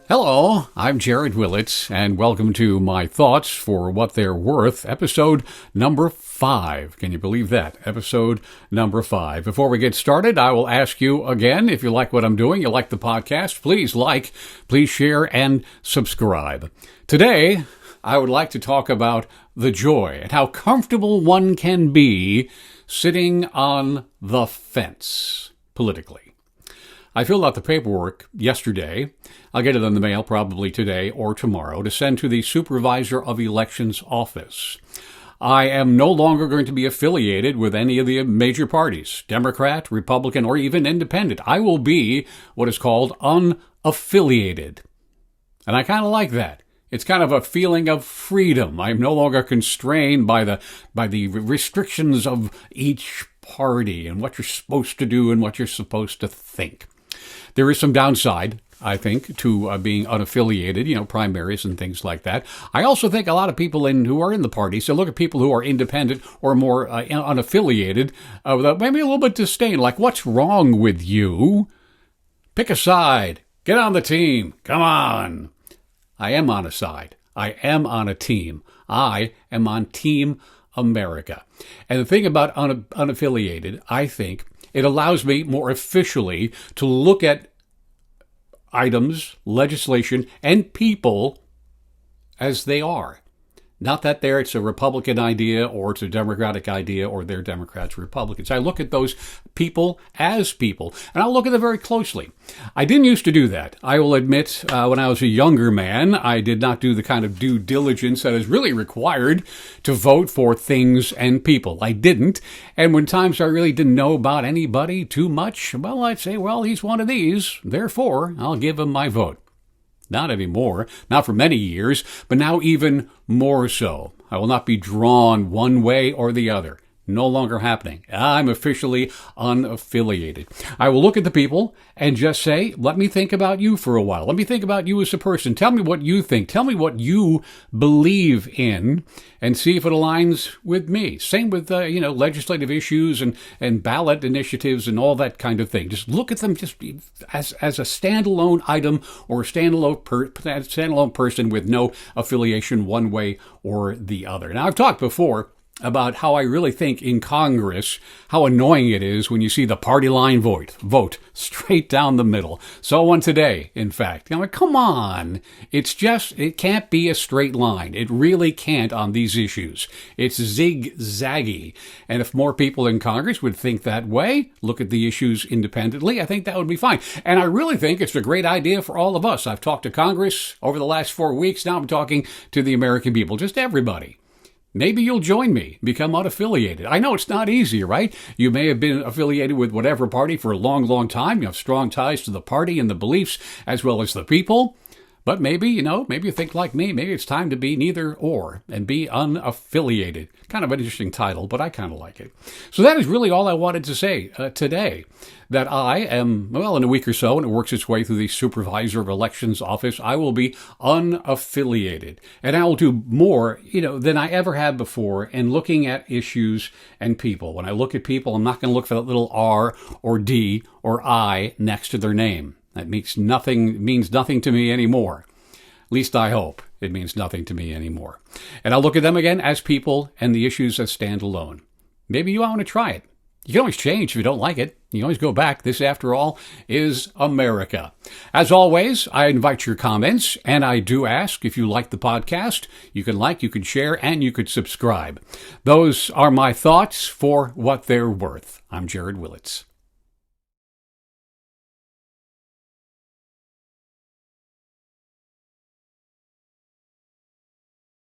Hello, I'm Jared Willits, and welcome to My Thoughts for What They're Worth, episode number 5. Can you believe that? Episode number 5. Before we get started, I will ask you again, if you like what I'm doing, you like the podcast, please share, and subscribe. Today, I would like to talk about the joy and how comfortable one can be sitting on the fence politically. I filled out the paperwork yesterday. I'll get it in the mail probably today or tomorrow to send to the Supervisor of Elections office. I am no longer going to be affiliated with any of the major parties, Democrat, Republican, or even Independent. I will be what is called unaffiliated. And I kind of like that. It's kind of a feeling of freedom. I'm no longer constrained by the restrictions of each party and what you're supposed to do and what you're supposed to think. There is some downside, I think, to being unaffiliated, primaries and things like that. I also think a lot of people who are in the party, so look at people who are independent or more unaffiliated, with maybe a little bit disdain, like, what's wrong with you? Pick a side. Get on the team. Come on. I am on a side. I am on a team. I am on Team America. And the thing about unaffiliated, I think, it allows me more officially to look at items, legislation, and people as they are. Not that it's a Republican idea or it's a Democratic idea or they're Democrats or Republicans. I look at those people as people, and I'll look at them very closely. I didn't used to do that. I will admit, when I was a younger man, I did not do the kind of due diligence that is really required to vote for things and people. I didn't. And when times I really didn't know about anybody too much, well, I'd say, well, he's one of these. Therefore, I'll give him my vote. Not anymore, not for many years, but now even more so. I will not be drawn one way or the other. No longer happening. I'm officially unaffiliated. I will look at the people and just say, let me think about you for a while. Let me think about you as a person. Tell me what you think. Tell me what you believe in and see if it aligns with me. Same with, legislative issues and ballot initiatives and all that kind of thing. Just look at them just as a standalone item or a standalone person with no affiliation one way or the other. Now, I've talked before about how I really think in Congress, how annoying it is when you see the party line vote straight down the middle. So on today, in fact. Come on. It can't be a straight line. It really can't on these issues. It's zigzaggy. And if more people in Congress would think that way, look at the issues independently, I think that would be fine. And I really think it's a great idea for all of us. I've talked to Congress over the last 4 weeks. Now I'm talking to the American people, just everybody. Maybe you'll join me, become unaffiliated. I know it's not easy, right? You may have been affiliated with whatever party for a long, long time. You have strong ties to the party and the beliefs as well as the people. But maybe you think like me. Maybe it's time to be neither or and be unaffiliated. Kind of an interesting title, but I kind of like it. So that is really all I wanted to say today. That I am, in a week or so, and it works its way through the Supervisor of Elections office, I will be unaffiliated. And I will do more, than I ever have before in looking at issues and people. When I look at people, I'm not going to look for that little R or D or I next to their name. That means nothing to me anymore. At least I hope it means nothing to me anymore. And I'll look at them again as people and the issues as stand alone. Maybe you want to try it. You can always change if you don't like it. You can always go back. This, after all, is America. As always, I invite your comments, and I do ask if you like the podcast. You can share, and you could subscribe. Those are my thoughts for what they're worth. I'm Jared Willits.